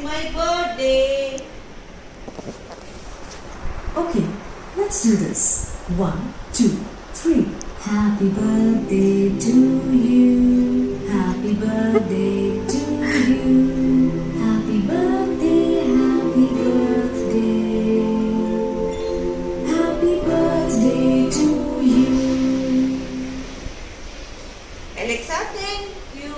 is my birthday. Okay, let's do this. 1, 2, 3. Happy birthday to you. Happy birthday to you. Happy birthday, happy birthday. Happy birthday to you. Alexa, thank you.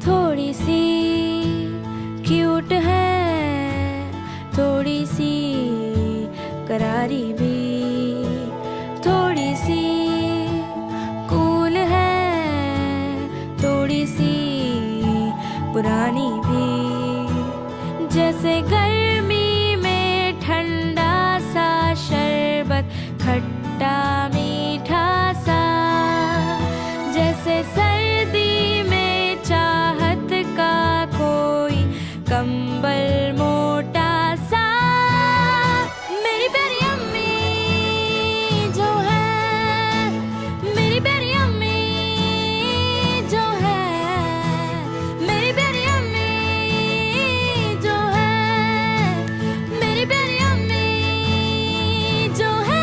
थोड़ी सी cute है, थोड़ी सी करारी भी, थोड़ी सी cool है, थोड़ी सी पुरानी भी। जैसे गर्मी में ठंडा सा शरबत, खट्टा मीठा सा। जैसे सर्दी में चाहत का कोई कंबल मोटा सा। मेरी प्यारी अम्मी जो है, मेरी प्यारी अम्मी जो है, मेरी प्यारी अम्मी जो है, मेरी प्यारी अम्मी जो है।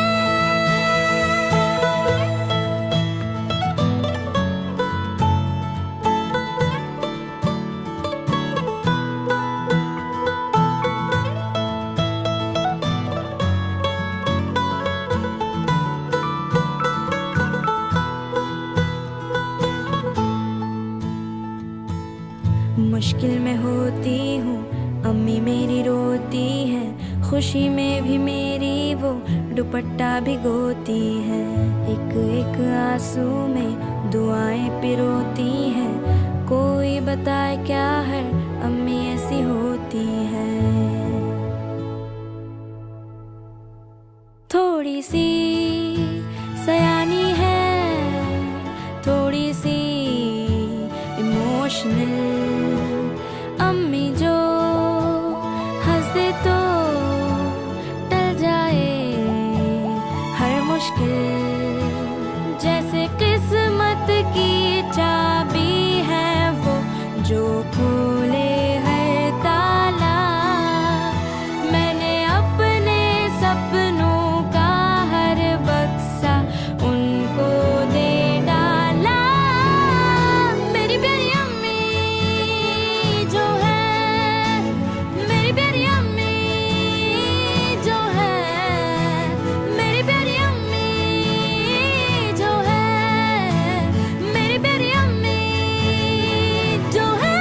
मुश्किल में होती हूँ अम्मी मेरी रोती है, खुशी में भी मेरी वो दुपट्टा भिगोती है। एक एक आंसू में दुआएं पिरोती हैं, कोई बताए क्या है अम्मी ऐसी होती है। थोड़ी सी सयानी है, थोड़ी सी इमोशनल। अम्मी जो हंस दे तो टल जाए हर मुश्किल। जैसे किस्मत की चाबी है वो जो खोले हर ताला। मैंने अपने सपनों का हर बक्सा उनको दे डाला। मेरी प्यारी अम्मी जो है, मेरी प्यारी अम्मी जो है, मेरी प्यारी अम्मी जो है, मेरी प्यारी अम्मी जो है।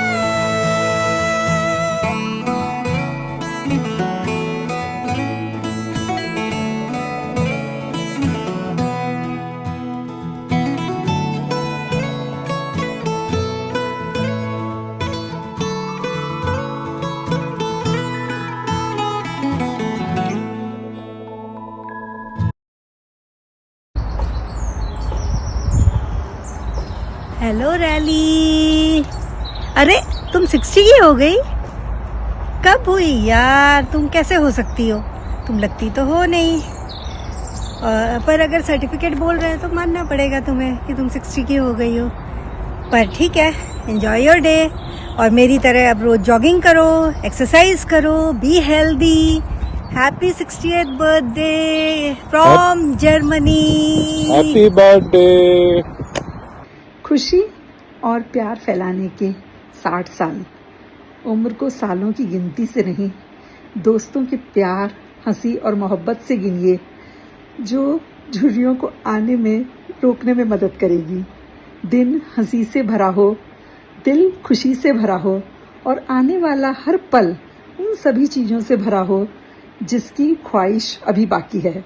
Hello rally. अरे तुम 60 की हो गई? कब हुई यार? तुम कैसे हो सकती हो? तुम लगती तो हो नहीं। पर अगर सर्टिफिकेट बोल रहे हैं तो मानना पड़ेगा तुम्हें कि तुम 60 की हो गई हो। पर ठीक है, एंजॉय योर डे। और मेरी तरह अब रोज जॉगिंग करो, एक्सरसाइज करो, be healthy. Happy 60th birthday from Germany. Happy birthday. खुशी और प्यार फैलाने के 60 साल। उम्र को सालों की गिनती से नहीं, दोस्तों के प्यार, हंसी और मोहब्बत से गिनिए, जो झुर्रियों को आने में रोकने में मदद करेगी। दिन हंसी से भरा हो, दिल खुशी से भरा हो और आने वाला हर पल उन सभी चीज़ों से भरा हो जिसकी ख्वाहिश अभी बाकी है।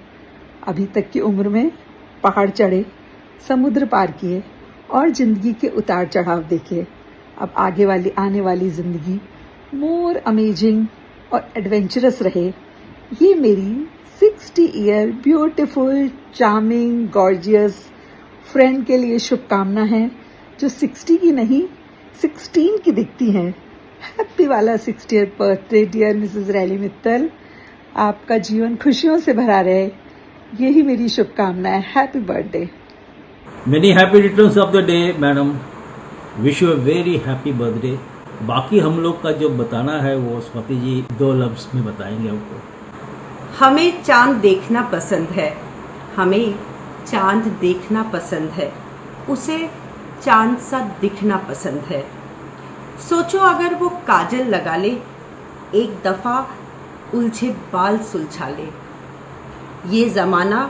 अभी तक की उम्र में पहाड़ चढ़े, समुद्र पार किए और जिंदगी के उतार चढ़ाव देखे। अब आने वाली जिंदगी मोर अमेजिंग और एडवेंचरस रहे। ये मेरी 60 year beautiful charming gorgeous friend के लिए शुभकामना है, जो 60 की नहीं 16 की दिखती हैं। हैप्पी वाला 60th बर्थडे डियर मिसेस रैली मित्तल। आपका जीवन खुशियों से भरा रहे, यही मेरी शुभकामना है। Happy birthday. Many happy returns of the day madam. Wish you a very happy birthday. बाकी हम लोग का जो बताना है वो स्वाति जी 2 लफ्ज में बताएंगे आपको। हमें चांद देखना पसंद है, हमें चांद देखना पसंद है, उसे चांद सा दिखना पसंद है। सोचो अगर वो काजल लगा ले, एक दफा उलझे बाल सुलझा ले। ये ज़माना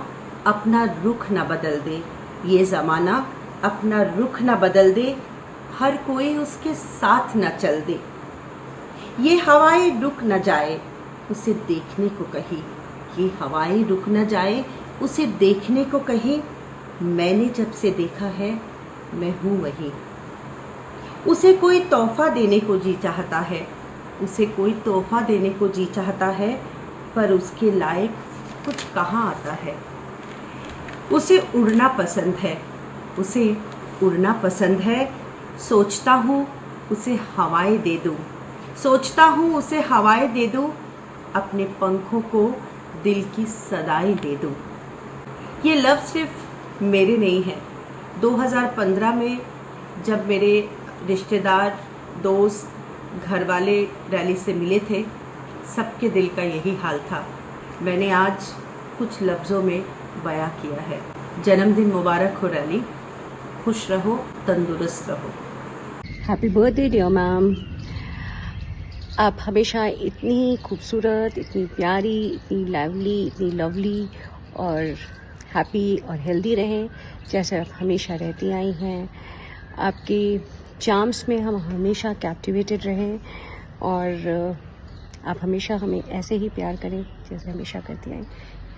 अपना रुख न बदल दे, ये ज़माना अपना रुख न बदल दे, हर कोई उसके साथ न चल दे। ये हवाएं रुक न जाए, उसे देखने को कही, ये हवाएं रुक न जाए, उसे देखने को कही। मैंने जब से देखा है मैं हूँ वही। उसे कोई तोहफा देने को जी चाहता है, उसे कोई तोहफा देने को जी चाहता है, पर उसके लायक कुछ कहाँ आता है। उसे उड़ना पसंद है, उसे उड़ना पसंद है। सोचता हूँ उसे हवाएं दे दूँ, सोचता हूँ उसे हवाएं दे दूँ, अपने पंखों को दिल की सदाएं दे दूँ। ये लफ्ज़ सिर्फ मेरे नहीं हैं। 2015 में जब मेरे रिश्तेदार, दोस्त, घर वाले रैली से मिले थे, सबके दिल का यही हाल था। मैंने आज कुछ लफ्ज़ों में बयां किया है। जन्मदिन मुबारक हो रैली, खुश रहो, तंदुरुस्त रहो। Happy birthday dear ma'am. आप हमेशा इतनी खूबसूरत, इतनी प्यारी, इतनी लाइवली, इतनी लवली और हैप्पी और हेल्दी रहें, जैसे आप हमेशा रहती आई हैं। आपकी चार्म्स में हम हमेशा कैप्टिवेटेड रहें और आप हमेशा हमें ऐसे ही प्यार करें जैसे हमेशा करती आई।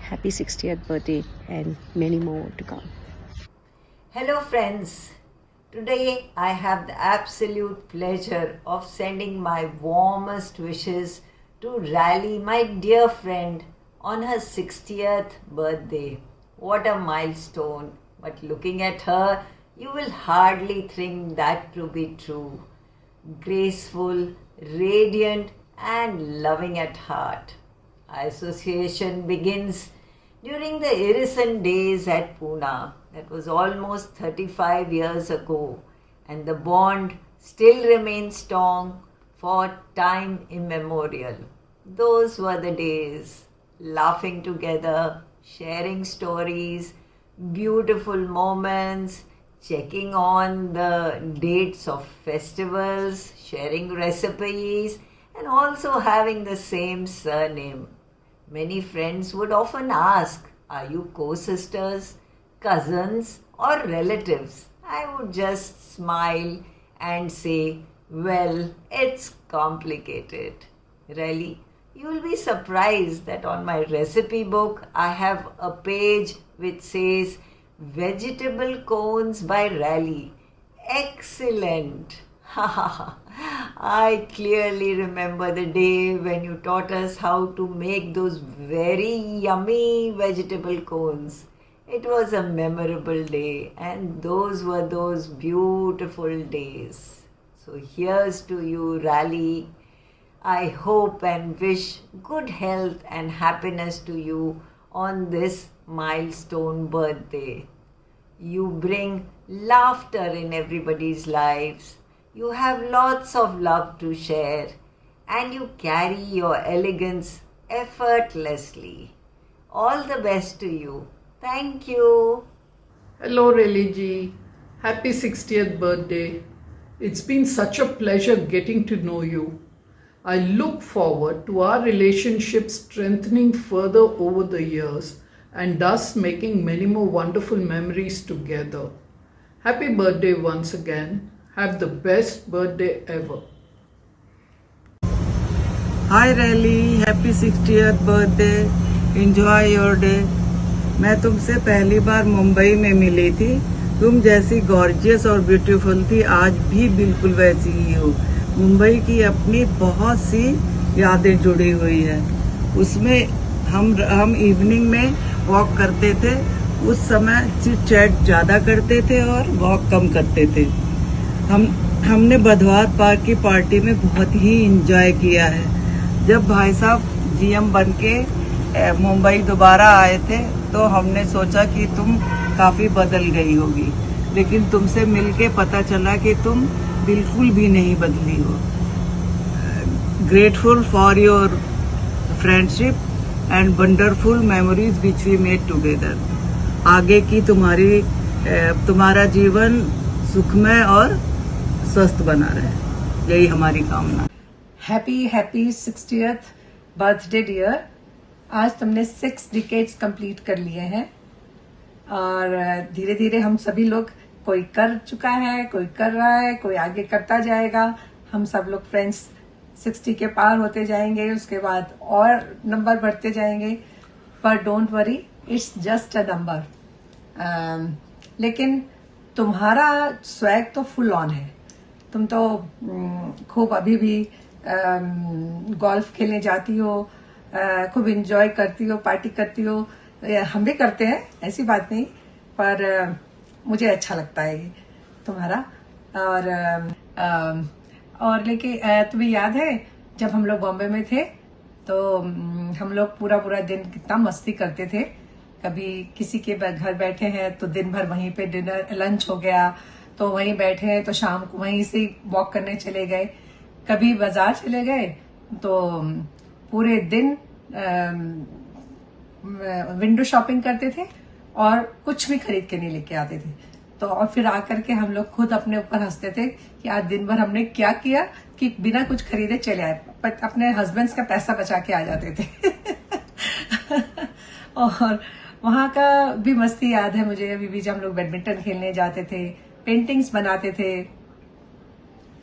Happy 60th birthday and many more to come. Hello friends, today I have the absolute pleasure of sending my warmest wishes to Rally, my dear friend, on her 60th birthday. What a milestone, but looking at her, you will hardly think that to be true. Graceful, radiant and loving at heart. Our association begins during the Irison days at Pune. That was almost 35 years ago, and the bond still remains strong for time immemorial. Those were the days, laughing together, sharing stories, beautiful moments, checking on the dates of festivals, sharing recipes, and also having the same surname. Many friends would often ask, are you co-sisters, cousins or relatives? I would just smile and say, well, it's complicated. Really, you will be surprised that on my recipe book I have a page which says vegetable cones by Rally. Excellent. I clearly remember the day when you taught us how to make those very yummy vegetable cones. It was a memorable day, and those were those beautiful days. So here's to you, Rally. I hope and wish good health and happiness to you on this milestone birthday. You bring laughter in everybody's lives. You have lots of love to share, and you carry your elegance effortlessly. All the best to you. Thank you. Hello Reli ji, happy 60th birthday. It's been such a pleasure getting to know you. I look forward to our relationship strengthening further over the years and thus making many more wonderful memories together. Happy birthday once again. Have the best birthday ever. Hi Rally, happy 60th birthday. Enjoy your day. मैं तुमसे पहली बार मुंबई में मिली थी। तुम जैसी gorgeous और beautiful थी, आज भी बिल्कुल वैसी ही हो। मुंबई की अपनी बहुत सी यादें जुड़ी हुई है, उसमें हम इवनिंग में वॉक करते थे। उस समय चिट चैट ज़्यादा करते थे और वॉक कम करते थे। हमने बुधवार पार्क की पार्टी में बहुत ही इंजॉय किया है। जब भाई साहब जीएम बन के मुंबई दोबारा आए थे तो हमने सोचा कि तुम काफ़ी बदल गई होगी, लेकिन तुमसे मिलके पता चला कि तुम बिल्कुल भी नहीं बदली हो। Grateful for your friendship and wonderful memories which we made together. आगे की तुम्हारा जीवन सुखमय और स्वस्थ बना रहे, यही हमारी कामना। Happy 60th birthday dear. आज तुमने 6 डिकेड्स कंप्लीट कर लिए हैं और धीरे धीरे हम सभी लोग, कोई कर चुका है, कोई कर रहा है, कोई आगे करता जाएगा। हम सब लोग फ्रेंड्स 60 के पार होते जाएंगे, उसके बाद और नंबर बढ़ते जाएंगे। पर don't worry, it's just a number. लेकिन तुम्हारा स्वैग तो फुल ऑन है। तुम तो खूब अभी भी गोल्फ खेलने जाती हो, खूब एंजॉय करती हो, पार्टी करती हो। हम भी करते हैं, ऐसी बात नहीं, पर मुझे अच्छा लगता है ये तुम्हारा। और लेकिन तुम्हें याद है जब हम लोग बॉम्बे में थे तो हम लोग पूरा दिन कितना मस्ती करते थे। कभी किसी के घर बैठे हैं तो दिन भर वहीं पे डिनर लंच हो गया, तो वहीं बैठे हैं तो शाम को वहीं से वॉक करने चले गए। कभी बाजार चले गए तो पूरे दिन विंडो शॉपिंग करते थे और कुछ भी खरीद के नहीं लेके आते थे। तो और फिर आकर के हम लोग खुद अपने ऊपर हंसते थे कि आज दिन भर हमने क्या किया कि बिना कुछ खरीदे चले आए, पर अपने हस्बैंड्स का पैसा बचा के आ जाते थे। और वहां का भी मस्ती याद है मुझे अभी भी, जब हम लोग बैडमिंटन खेलने जाते थे, पेंटिंग्स बनाते थे।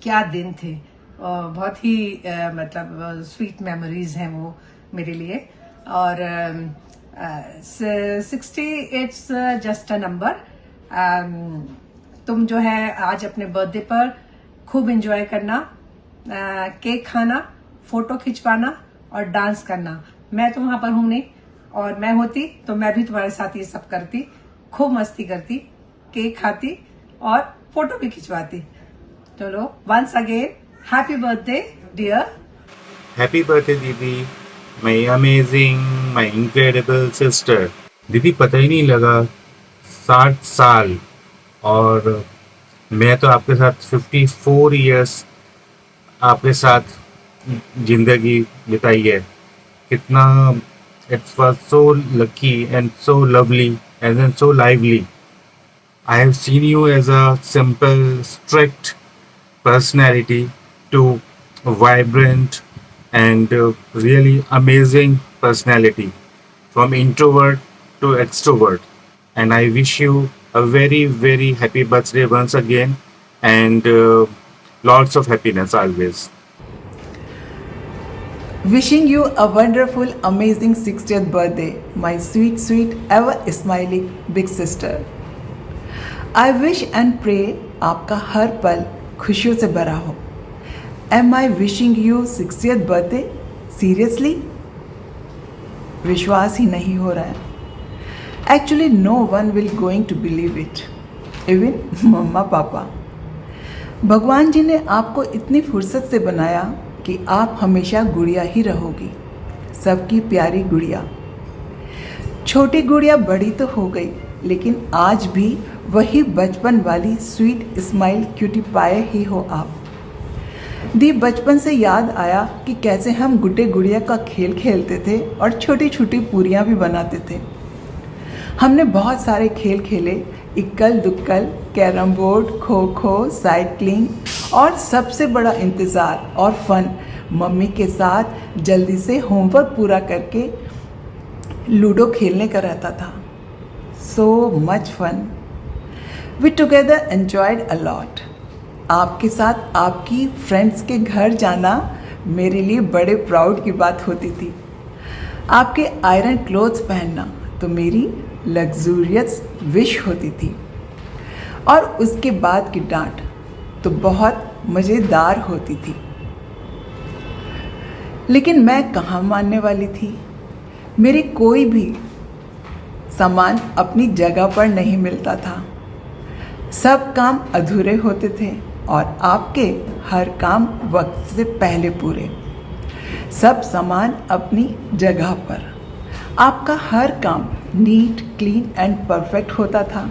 क्या दिन थे, बहुत ही मतलब स्वीट मेमोरीज हैं वो मेरे लिए। और 60 इट्स जस्ट अ नंबर। तुम जो है आज अपने बर्थडे पर खूब एंजॉय करना, केक खाना, फोटो खिंचवाना और डांस करना। मैं तो वहां पर हूं नहीं, और मैं होती तो मैं भी तुम्हारे साथ ये सब करती, खूब मस्ती करती, केक खाती और फोटो भी खिंचवाती। चलो, once again happy birthday dear. Happy birthday दीदी, my amazing, my incredible sister. दीदी पता ही नहीं लगा 60 साल, और मैं तो आपके साथ 54 इयर्स आपके साथ जिंदगी बिताई है। कितना it was so lucky and so lovely and then so lively. I have seen you as a simple, strict personality to vibrant and really amazing personality, from introvert to extrovert. And I wish you a very, very happy birthday once again, and lots of happiness always. Wishing you a wonderful, amazing 60th birthday, my sweet, sweet, ever smiling big sister. I wish and pray आपका हर पल खुशियों से भरा हो. Am I wishing you 60th birthday? Seriously? विश्वास ही नहीं हो रहा है. Actually, no one will going to believe it. Even मम्मा पापा. भगवान जी ने आपको इतनी फुर्सत से बनाया कि आप हमेशा गुड़िया ही रहोगी, सबकी प्यारी गुड़िया. छोटी गुड़िया बड़ी तो हो गई, लेकिन आज भी वही बचपन वाली स्वीट स्माइल क्यूटी पाए ही हो आप. दी बचपन से याद आया कि कैसे हम गुड्डे गुड़िया का खेल खेलते थे और छोटी छोटी पूरियाँ भी बनाते थे. हमने बहुत सारे खेल खेले, इक्कल Dukkal, carrom board, kho kho, cycling, और सबसे बड़ा इंतज़ार और फन मम्मी के साथ जल्दी से होमवर्क पूरा करके लूडो खेलने का रहता था. So much fun. We together enjoyed a lot. आपके साथ आपकी फ्रेंड्स के घर जाना मेरे लिए बड़े प्राउड की बात होती थी. आपके आयरन क्लोथ्स पहनना तो मेरी लग्जूरियस विश होती थी. और उसके बाद की डांट तो बहुत मज़ेदार होती थी. लेकिन मैं कहाँ मानने वाली थी. मेरे कोई भी सामान अपनी जगह पर नहीं मिलता था। सब काम अधूरे होते थे और आपके हर काम वक्त से पहले पूरे। सब सामान अपनी जगह पर, आपका हर काम नीट, क्लीन एंड परफेक्ट होता था।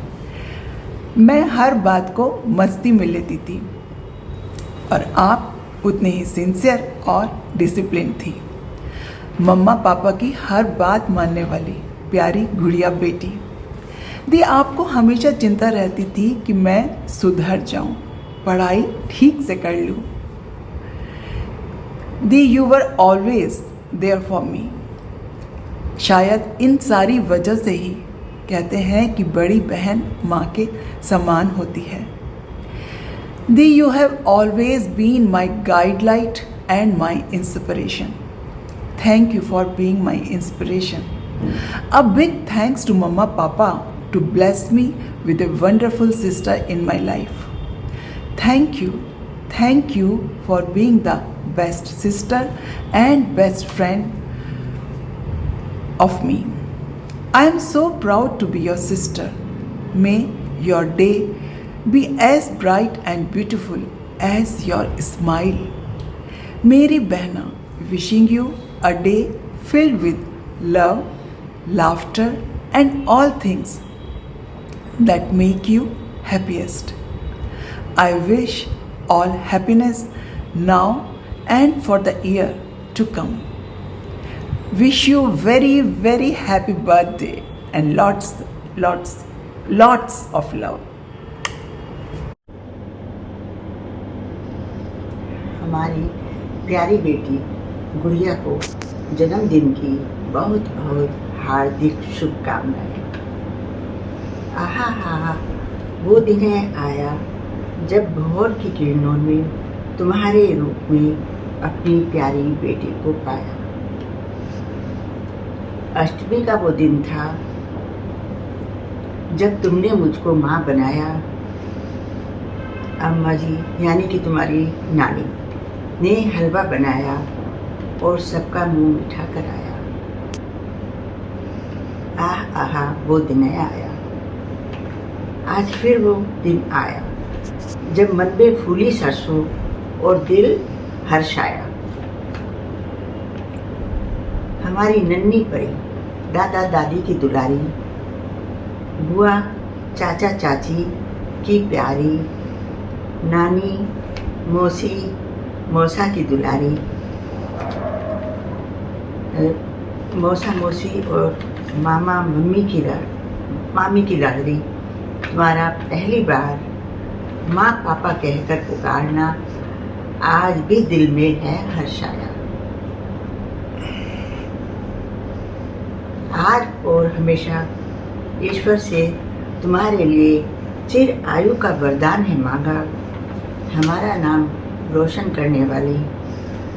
मैं हर बात को मस्ती में लेती थी और आप उतने ही सिंसियर और डिसिप्लिन थी। मम्मा पापा की हर बात मानने वाली प्यारी गुड़िया बेटी। दी आपको हमेशा चिंता रहती थी कि मैं सुधर जाऊं, पढ़ाई ठीक से कर लूं। दी you were always there for me. शायद इन सारी वजह से ही कहते हैं कि बड़ी बहन माँ के समान होती है। दी you have always been my guide light and my inspiration. Thank you for being my inspiration. A big thanks to Mama Papa to bless me with a wonderful sister in my life. Thank you for being the best sister and best friend of me. I am so proud to be your sister. May your day be as bright and beautiful as your smile. मेरी बहना, wishing you a day filled with love, laughter and all things that make you happiest. I wish all happiness now and for the year to come. Wish you very, very happy birthday and lots of love. हमारी प्यारी बेटी गुड़िया को जन्मदिन की बहुत बहुत हार्दिक शुभकामनाएं। आहा हा, वो दिन आया जब भोर की किरणों में तुम्हारे रूप में अपनी प्यारी बेटी को पाया। अष्टमी का वो दिन था जब तुमने मुझको माँ बनाया। अम्मा जी यानी कि तुम्हारी नानी ने हलवा बनाया और सबका मुंह मीठा कराया। आहा वो दिन आया। आज फिर वो दिन आया जब मन में फूली सरसों और दिल हर्षाया। हमारी नन्ही परी दादा दादी की दुलारी, बुआ चाचा चाची की प्यारी, नानी मौसी मौसा की दुलारी, मौसा मौसी और मामा मामी की लाडली, तुम्हारा पहली बार माँ पापा कहकर पुकारना आज भी दिल में है हर्षाया। आज और हमेशा ईश्वर से तुम्हारे लिए चिर आयु का वरदान है मांगा। हमारा नाम रोशन करने वाली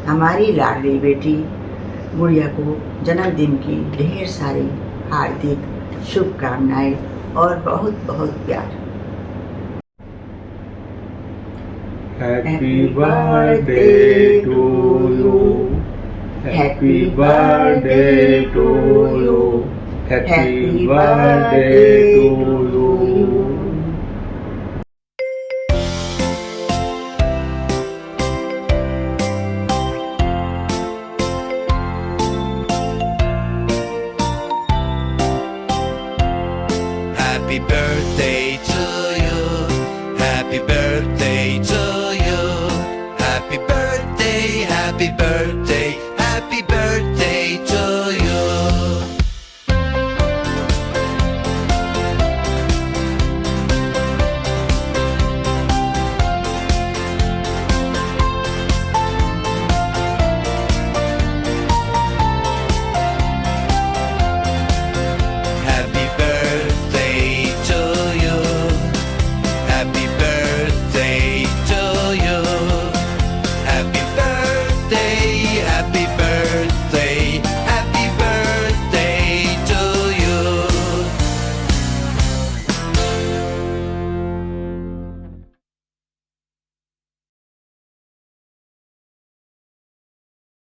हमारी लाडली बेटी गुड़िया को जन्मदिन की ढेर सारी हार्दिक शुभकामनाएं और बहुत बहुत प्यार। Happy birthday to you. Happy birthday to you. Happy birthday to you. Happy birthday to you. Happy birthday to you. Happy birthday, happy birthday.